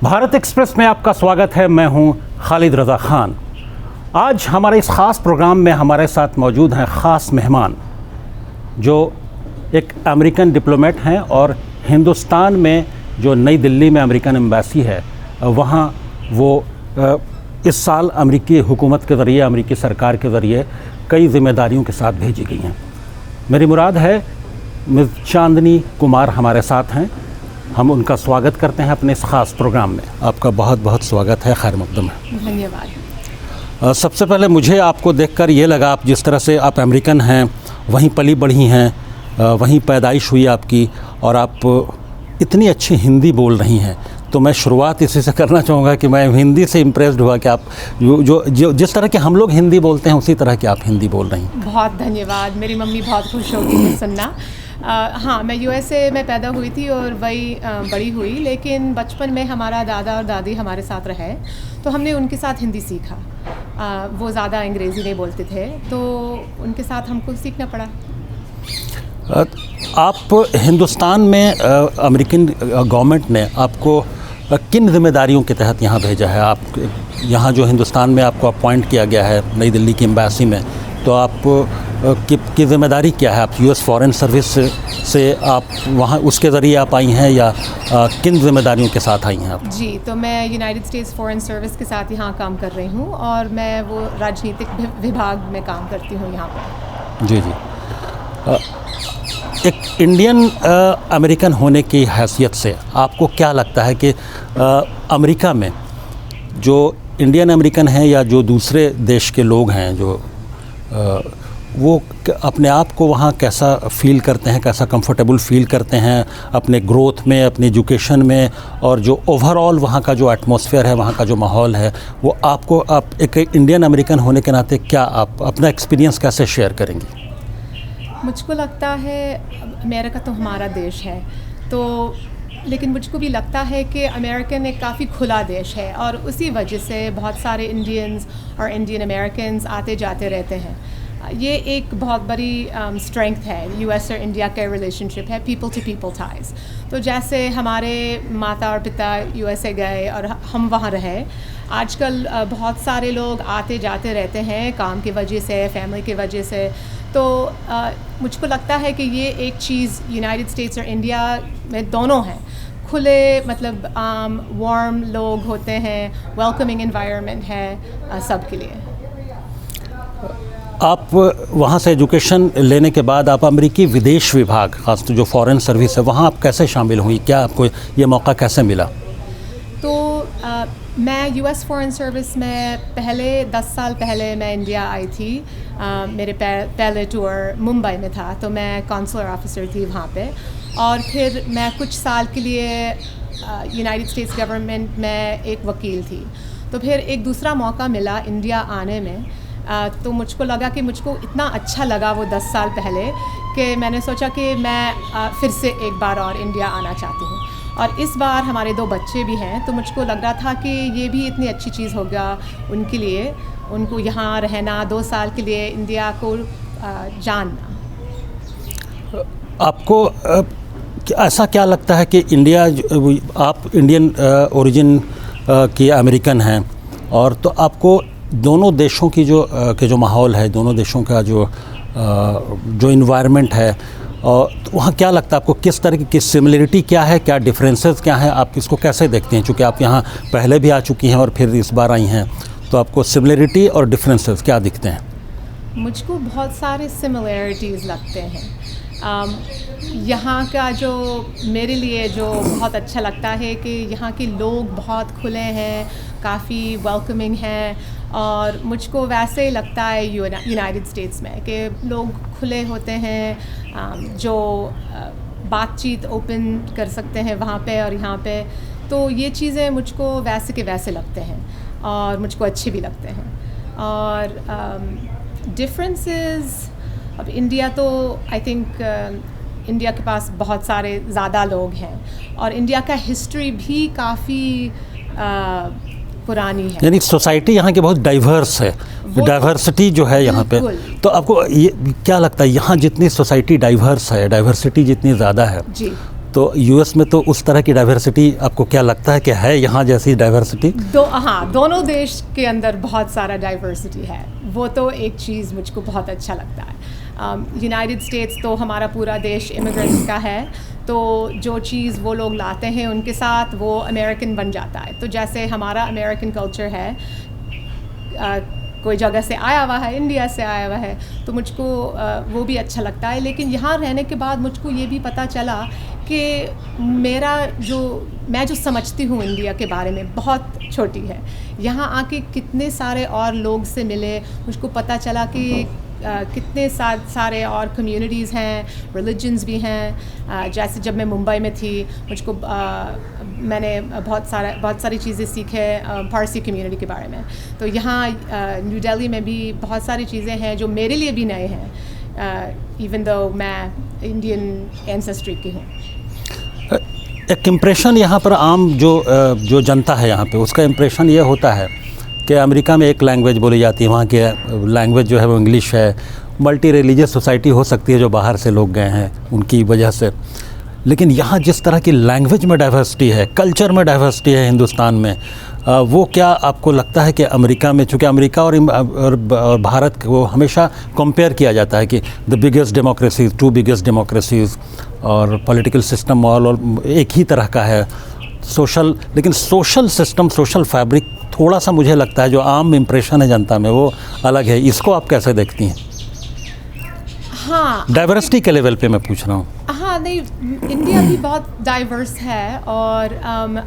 Bharat express में आपका स्वागत है। मैं हूं खालिद रज़ा ख़ान। आज हमारे इस ख़ास प्रोग्राम में हमारे साथ मौजूद हैं ख़ास मेहमान जो एक अमेरिकन डिप्लोमेट हैं और हिंदुस्तान में जो नई दिल्ली में अमेरिकन एम्बेसी है वहाँ वो इस साल अमेरिकी हुकूमत के ज़रिए, अमेरिकी सरकार के ज़रिए कई ज़िम्मेदारियों के साथ भेजी गई हैं। मेरी मुराद है मिस चांदनी कुमार हमारे साथ हैं। हम उनका स्वागत करते हैं अपने इस ख़ास प्रोग्राम में। आपका बहुत बहुत स्वागत है, खैर मक़दम है। धन्यवाद। सबसे पहले मुझे आपको देखकर ये लगा, आप जिस तरह से आप अमेरिकन हैं, वहीं पली बढ़ी हैं, वहीं पैदाइश हुई आपकी और आप इतनी अच्छी हिंदी बोल रही हैं, तो मैं शुरुआत इसी से करना चाहूँगा कि मैं हिंदी से इम्प्रेस्ड हुआ कि आप जो जिस तरह के हम लोग हिंदी बोलते हैं उसी तरह की आप हिंदी बोल रही हैं। बहुत धन्यवाद। मेरी मम्मी बहुत खुश होगी ये सुनना। हाँ, मैं यूएसए में पैदा हुई थी और वही बड़ी हुई, लेकिन बचपन में हमारा दादा और दादी हमारे साथ रहे तो हमने उनके साथ हिंदी सीखा। वो ज़्यादा अंग्रेज़ी नहीं बोलते थे तो उनके साथ हमको सीखना पड़ा। आप हिंदुस्तान में अमेरिकन गवर्नमेंट ने आपको किन जिम्मेदारियों के तहत यहाँ भेजा है? आप यहाँ जो हिंदुस्तान में आपको अपॉइंट किया गया है नई दिल्ली की एम्बेसी में, तो आप की जिम्मेदारी क्या है? आप यूएस फॉरेन सर्विस से आप वहाँ उसके ज़रिए आप आई हैं या किन जिम्मेदारियों के साथ आई हैं आप? जी, तो मैं यूनाइटेड स्टेट्स फॉरेन सर्विस के साथ यहाँ काम कर रही हूँ और मैं वो राजनीतिक विभाग में काम करती हूँ यहाँ पर। जी जी। एक इंडियन अमेरिकन होने की हैसियत से आपको क्या लगता है कि अमेरिका में जो इंडियन अमेरिकन हैं या जो दूसरे देश के लोग हैं जो वो अपने आप को वहाँ कैसा फ़ील करते हैं, कैसा कंफर्टेबल फ़ील करते हैं अपने ग्रोथ में, अपनी एजुकेशन में, और जो ओवरऑल वहाँ का जो एटमॉस्फेयर है, वहाँ का जो माहौल है, वो आपको आप एक इंडियन अमेरिकन होने के नाते क्या आप अपना एक्सपीरियंस कैसे शेयर करेंगी? मुझको लगता है अमेरिका तो हमारा देश है, तो लेकिन मुझको भी लगता है कि अमेरिकन एक काफ़ी खुला देश है और उसी वजह से बहुत सारे इंडियंस और इंडियन अमेरिकन्स आते जाते रहते हैं। ये एक बहुत बड़ी स्ट्रेंथ है यूएस और इंडिया का रिलेशनशिप है, पीपल टू पीपल टाइज। तो जैसे हमारे माता और पिता यूएसए गए और हम वहाँ रहे, आजकल बहुत सारे लोग आते जाते रहते हैं काम की वजह से, फैमिली की वजह से। तो मुझको लगता है कि ये एक चीज़ यूनाइटेड स्टेट्स और इंडिया में दोनों हैं, खुले मतलब वार्म लोग होते हैं, वेलकमिंग एनवायरनमेंट है सब के लिए। आप वहाँ से एजुकेशन लेने के बाद आप अमेरिकी विदेश विभाग, खासतौर जो फॉरेन सर्विस है, वहाँ आप कैसे शामिल हुई? क्या आपको ये मौका कैसे मिला? तो मैं यूएस फॉरेन सर्विस में पहले 10 साल पहले मैं इंडिया आई थी। मेरे पहले टूर मुंबई में था, तो मैं कॉन्सुलर ऑफिसर थी वहाँ पे, और फिर मैं कुछ साल के लिए यूनाइटेड स्टेट्स गवर्नमेंट में एक वकील थी। तो फिर एक दूसरा मौका मिला इंडिया आने में, तो मुझको लगा कि मुझको इतना अच्छा लगा वो 10 साल पहले कि मैंने सोचा कि मैं फिर से एक बार और इंडिया आना चाहती हूँ। और इस बार हमारे 2 बच्चे भी हैं, तो मुझको लग रहा था कि ये भी इतनी अच्छी चीज़ होगा उनके लिए, उनको यहाँ रहना 2 साल के लिए, इंडिया को जानना। आपको ऐसा क्या लगता है कि इंडिया, आप इंडियन ओरिजिन की अमेरिकन हैं, और तो आपको दोनों देशों की जो माहौल है, दोनों देशों का जो इन्वायरमेंट है, और तो वहाँ क्या लगता है आपको, किस तरह की सिमिलरिटी क्या है, क्या डिफरेंसेस क्या हैं, आप इसको कैसे देखते हैं? चूँकि आप यहाँ पहले भी आ चुकी हैं और फिर इस बार आई हैं, तो आपको सिमिलरिटी और डिफरेंसेस क्या दिखते हैं? मुझको बहुत सारे सिमिलरिटीज़ लगते हैं। यहाँ का जो मेरे लिए जो बहुत अच्छा लगता है कि यहाँ के लोग बहुत खुले हैं, काफ़ी वेलकमिंग हैं, और मुझको वैसे ही लगता है यूनाइटेड स्टेट्स में कि लोग खुले होते हैं, जो बातचीत ओपन कर सकते हैं वहाँ पे और यहाँ पे। तो ये चीज़ें मुझको वैसे के वैसे लगते हैं और मुझको अच्छे भी लगते हैं। और डिफरेंसेस, अब इंडिया तो आई थिंक इंडिया के पास बहुत सारे ज़्यादा लोग हैं और इंडिया का हिस्ट्री भी काफ़ी पुरानी है, यानी सोसाइटी यहाँ की बहुत डाइवर्स है, डाइवर्सिटी जो है यहाँ पे। तो आपको ये क्या लगता है, यहाँ जितनी सोसाइटी डाइवर्स है, डाइवर्सिटी जितनी ज़्यादा है, जी, तो यूएस में तो उस तरह की डाइवर्सिटी आपको क्या लगता है कि है यहाँ जैसी डाइवर्सिटी? हाँ, दोनों देश के अंदर बहुत सारा डाइवर्सिटी है, वो तो एक चीज़ मुझको बहुत अच्छा लगता है। यूनाइटेड स्टेट्स तो हमारा पूरा देश इमिग्रेंट्स का है, तो जो चीज़ वो लोग लाते हैं उनके साथ वो अमेरिकन बन जाता है। तो जैसे हमारा अमेरिकन कल्चर है, कोई जगह से आया हुआ है, इंडिया से आया हुआ है, तो मुझको वो भी अच्छा लगता है। लेकिन यहाँ रहने के बाद मुझको ये भी पता चला कि मैं जो समझती हूँ इंडिया के बारे में बहुत छोटी है। यहाँ आके कितने सारे और लोग से मिले, मुझको पता चला कि कितने सारे और कम्युनिटीज़ हैं, रिलीजन्स भी हैं। जैसे जब मैं मुंबई में थी, मुझको मैंने बहुत सारी चीज़ें सीखे फारसी कम्युनिटी के बारे में। तो यहाँ न्यू दिल्ली में भी बहुत सारी चीज़ें हैं जो मेरे लिए भी नए हैं, इवन दो मैं इंडियन एंसेस्ट्री की हूँ। एक इम्प्रेशन यहाँ पर आम जो जनता है यहाँ पे, उसका इम्प्रेशन ये होता है कि अमेरिका में एक लैंग्वेज बोली जाती है, वहाँ की लैंग्वेज जो है वो इंग्लिश है। मल्टी रिलीजियस सोसाइटी हो सकती है जो बाहर से लोग गए हैं उनकी वजह से, लेकिन यहाँ जिस तरह की लैंग्वेज में डाइवर्सिटी है, कल्चर में डाइवर्सिटी है हिंदुस्तान में, वो क्या आपको लगता है कि अमेरिका में, चूँकि अमेरिका और भारत को हमेशा कंपेयर किया जाता है कि the biggest democracies, two biggest democracies, और पॉलिटिकल सिस्टम और एक ही तरह का है लेकिन सोशल सिस्टम, सोशल फैब्रिक थोड़ा सा मुझे लगता है जो आम इम्प्रेशन है जनता में वो अलग है। इसको आप कैसे देखती हैं? हाँ, डाइवर्सिटी के लेवल पे मैं पूछ रहा हूँ। हाँ, नहीं, इंडिया भी बहुत डाइवर्स है और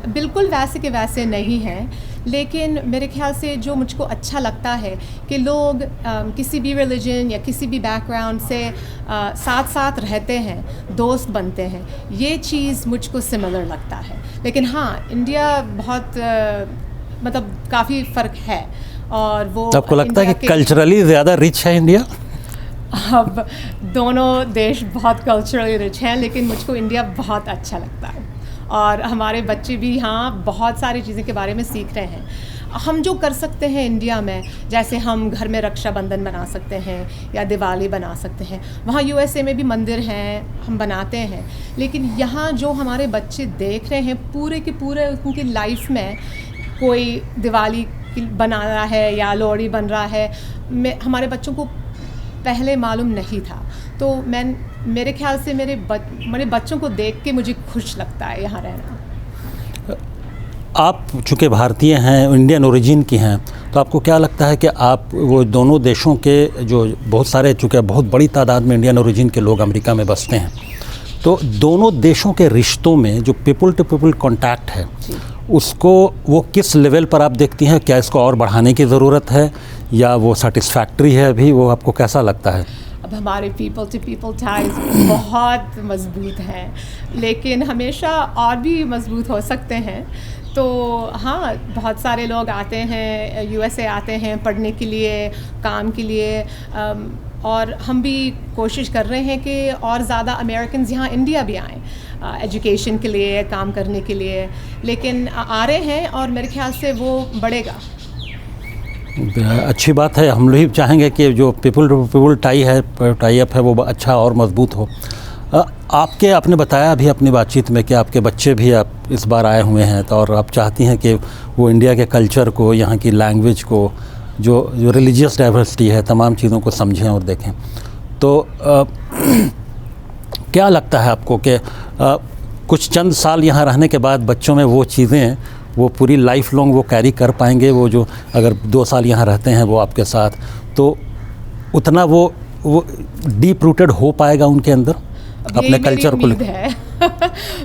बिल्कुल वैसे के वैसे नहीं है, लेकिन मेरे ख्याल से जो मुझको अच्छा लगता है कि लोग किसी भी रिलीजन या किसी भी बैकग्राउंड से साथ साथ रहते हैं, दोस्त बनते हैं, ये चीज़ मुझको सिमिलर लगता है। लेकिन हाँ, इंडिया बहुत मतलब काफ़ी फ़र्क है। और वो आपको लगता है कि कल्चरली ज़्यादा रिच है इंडिया? अब दोनों देश बहुत कल्चरली रिच हैं, लेकिन मुझको इंडिया बहुत अच्छा लगता है और हमारे बच्चे भी यहाँ बहुत सारी चीज़ें के बारे में सीख रहे हैं। हम जो कर सकते हैं इंडिया में, जैसे हम घर में रक्षाबंधन बना सकते हैं या दिवाली बना सकते हैं, वहाँ यूएसए में भी मंदिर हैं, हम बनाते हैं। लेकिन यहाँ जो हमारे बच्चे देख रहे हैं, पूरे के पूरे उनकी लाइफ में कोई दिवाली बना रहा है या लोहड़ी बन रहा है, हमारे बच्चों को पहले मालूम नहीं था। तो मेरे ख्याल से मेरे बच्चों को देख के मुझे खुश लगता है यहाँ रहना। आप चूँकि भारतीय हैं, इंडियन ओरिजिन की हैं, तो आपको क्या लगता है कि आप वो दोनों देशों के जो बहुत सारे, चूँकि बहुत बड़ी तादाद में इंडियन ओरिजिन के लोग अमेरिका में बसते हैं, तो दोनों देशों के रिश्तों में जो पीपल टू पीपल कॉन्टैक्ट है, उसको वो किस लेवल पर आप देखती हैं? क्या इसको और बढ़ाने की ज़रूरत है या वो सेटिस्फैक्ट्री है अभी? वो आपको कैसा लगता है? अब हमारे पीपल टू पीपल टाइज बहुत मज़बूत हैं, लेकिन हमेशा और भी मज़बूत हो सकते हैं। तो हाँ, बहुत सारे लोग आते हैं, यूएसए आते हैं पढ़ने के लिए, काम के लिए, और हम भी कोशिश कर रहे हैं कि और ज़्यादा अमेरिकन्स यहाँ इंडिया भी आएँ एजुकेशन के लिए, काम करने के लिए। लेकिन आ रहे हैं और मेरे ख्याल से वो बढ़ेगा। अच्छी बात है। हम लोग भी चाहेंगे कि जो people to people tie up है वो अच्छा और मजबूत हो। आपने बताया अभी अपनी बातचीत में कि आपके बच्चे भी आप इस बार आए हुए हैं, तो और आप चाहती हैं कि वो इंडिया के कल्चर को, यहाँ की लैंग्वेज को, जो रिलीजियस डाइवर्सिटी है, तमाम चीज़ों को समझें और देखें। तो क्या लगता है आपको कि कुछ चंद साल यहाँ रहने के बाद बच्चों में वो चीज़ें वो पूरी लाइफ लॉन्ग वो कैरी कर पाएंगे? वो जो अगर 2 साल यहाँ रहते हैं वो आपके साथ, तो उतना वो डीप रूटेड हो पाएगा उनके अंदर अपने कल्चर को है।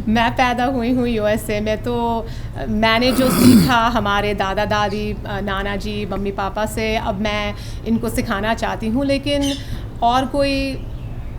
मैं पैदा हुई हूँ यूएसए में, तो मैंने जो सीखा हमारे दादा दादी, नाना जी, मम्मी पापा से, अब मैं इनको सिखाना चाहती हूँ। लेकिन और कोई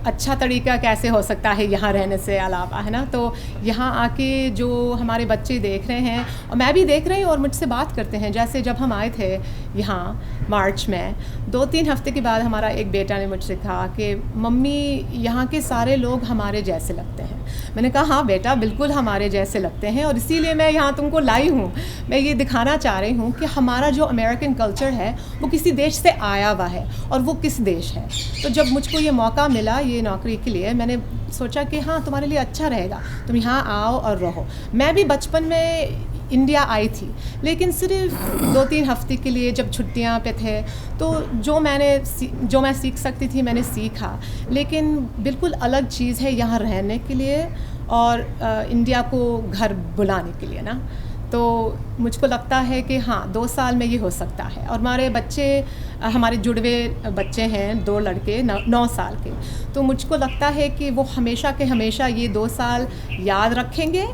अच्छा तरीका कैसे हो सकता है यहाँ रहने से अलावा, है ना? तो यहाँ आके जो हमारे बच्चे देख रहे हैं और मैं भी देख रही हूँ और मुझसे बात करते हैं। जैसे जब हम आए थे यहाँ मार्च में, 2-3 हफ्ते के बाद हमारा एक बेटा ने मुझसे कहा कि मम्मी, यहाँ के सारे लोग हमारे जैसे लगते हैं। मैंने कहा हाँ बेटा, बिल्कुल हमारे जैसे लगते हैं, और इसीलिए मैं यहाँ तुमको लाई हूँ। मैं ये दिखाना चाह रही हूँ कि हमारा जो अमेरिकन कल्चर है वो किसी देश से आया हुआ है और वो किस देश है। तो जब मुझको ये मौका मिला ये नौकरी के लिए, मैंने सोचा कि हाँ तुम्हारे लिए अच्छा रहेगा, तुम यहाँ आओ और रहो। मैं भी बचपन में इंडिया आई थी, लेकिन सिर्फ 2-3 हफ्ते के लिए जब छुट्टियाँ पे थे, तो जो मैं सीख सकती थी मैंने सीखा। लेकिन बिल्कुल अलग चीज़ है यहाँ रहने के लिए और इंडिया को घर बुलाने के लिए ना। तो मुझको लगता है कि हाँ 2 साल में ये हो सकता है। और हमारे बच्चे, हमारे जुड़वे बच्चे हैं 2 लड़के 9 साल के, तो मुझको लगता है कि वो हमेशा के हमेशा ये 2 साल याद रखेंगे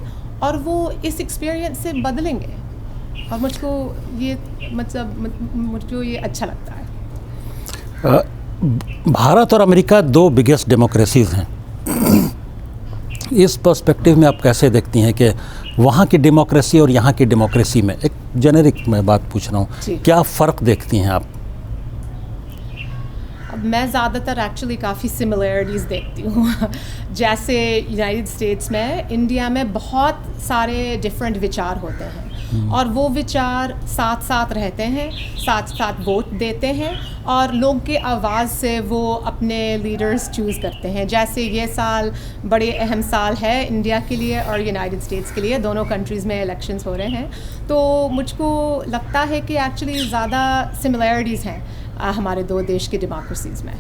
और वो इस एक्सपीरियंस से बदलेंगे। और मुझको ये अच्छा लगता है। भारत और अमेरिका 2 बिगेस्ट डेमोक्रेसीज़ हैं। इस पर्सपेक्टिव में आप कैसे देखती हैं कि वहाँ की डेमोक्रेसी और यहाँ की डेमोक्रेसी में, एक जेनेरिक मैं बात पूछ रहा हूँ, क्या फ़र्क देखती हैं आप? मैं ज़्यादातर एक्चुअली काफ़ी सिमिलरिटीज़ देखती हूँ। जैसे यूनाइटेड स्टेट्स में, इंडिया में बहुत सारे डिफरेंट विचार होते हैं और वो विचार साथ साथ रहते हैं, साथ साथ वोट देते हैं और लोग के आवाज़ से वो अपने लीडर्स चूज़ करते हैं। जैसे ये साल बड़े अहम साल है इंडिया के लिए और यूनाइटेड स्टेट्स के लिए, दोनों कंट्रीज़ में इलेक्शंस हो रहे हैं। तो मुझको लगता है कि एक्चुअली ज़्यादा सिमिलरिटीज़ हैं हमारे 2 देश की डेमोक्रेसीज़ में।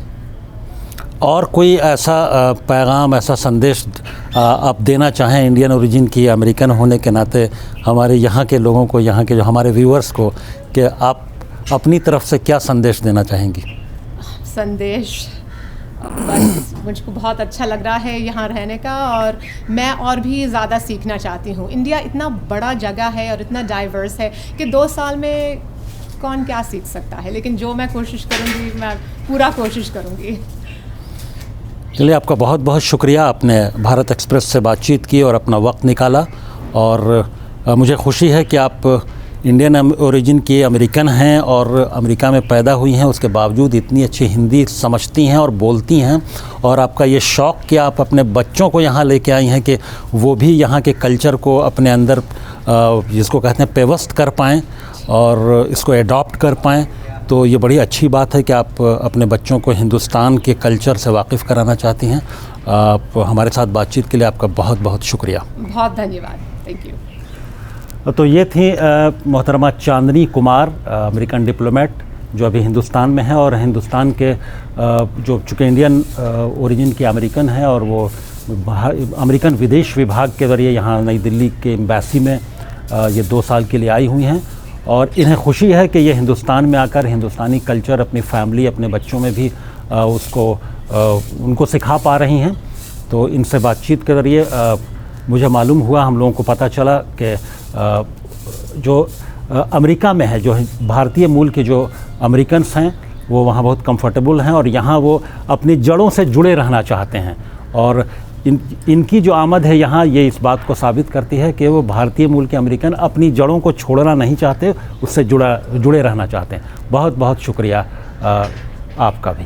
और कोई ऐसा पैगाम, ऐसा संदेश आप देना चाहें इंडियन ओरिजिन की, अमेरिकन होने के नाते हमारे यहाँ के लोगों को, यहाँ के जो हमारे व्यूअर्स को, कि आप अपनी तरफ से क्या संदेश देना चाहेंगी? संदेश बस मुझको बहुत अच्छा लग रहा है यहाँ रहने का और मैं और भी ज़्यादा सीखना चाहती हूँ। इंडिया इतना बड़ा जगह है और इतना डाइवर्स है कि 2 साल में कौन क्या सीख सकता है, लेकिन जो मैं कोशिश करूँगी, मैं पूरा कोशिश करूँगी। चलिए, आपका बहुत बहुत शुक्रिया, आपने भारत एक्सप्रेस से बातचीत की और अपना वक्त निकाला। और मुझे खुशी है कि आप इंडियन ओरिजिन की अमेरिकन हैं और अमेरिका में पैदा हुई हैं, उसके बावजूद इतनी अच्छी हिंदी समझती हैं और बोलती हैं। और आपका ये शौक़ कि आप अपने बच्चों को यहाँ लेके आई हैं कि वो भी यहाँ के कल्चर को अपने अंदर, जिसको कहते हैं, पेवस्त कर पाएँ और इसको एडॉप्ट कर पाएँ। तो ये बड़ी अच्छी बात है कि आप अपने बच्चों को हिंदुस्तान के कल्चर से वाकिफ़ कराना चाहती हैं। आप हमारे साथ बातचीत के लिए आपका बहुत बहुत शुक्रिया। बहुत धन्यवाद, थैंक यू। तो ये थी मोहतरमा चांदनी कुमार, अमेरिकन डिप्लोमेट, जो अभी हिंदुस्तान में है और हिंदुस्तान के जो चूँकि इंडियन ओरिजिन की अमेरिकन है और वो अमेरिकन विदेश विभाग के ज़रिए यहाँ नई दिल्ली के एम्बेसी में ये 2 साल के लिए आई हुई हैं। और इन्हें खुशी है कि ये हिंदुस्तान में आकर हिंदुस्तानी कल्चर अपनी फैमिली, अपने बच्चों में भी उनको सिखा पा रही हैं। तो इनसे बातचीत के ज़रिए मुझे मालूम हुआ, हम लोगों को पता चला कि जो अमेरिका में है, जो भारतीय मूल के जो अमेरिकन्स हैं, वो वहाँ बहुत कंफर्टेबल हैं और यहाँ वो अपनी जड़ों से जुड़े रहना चाहते हैं। और इनकी जो आमद है यहाँ, ये इस बात को साबित करती है कि वो भारतीय मूल के अमेरिकन अपनी जड़ों को छोड़ना नहीं चाहते, उससे जुड़े रहना चाहते हैं। बहुत बहुत शुक्रिया आपका भी।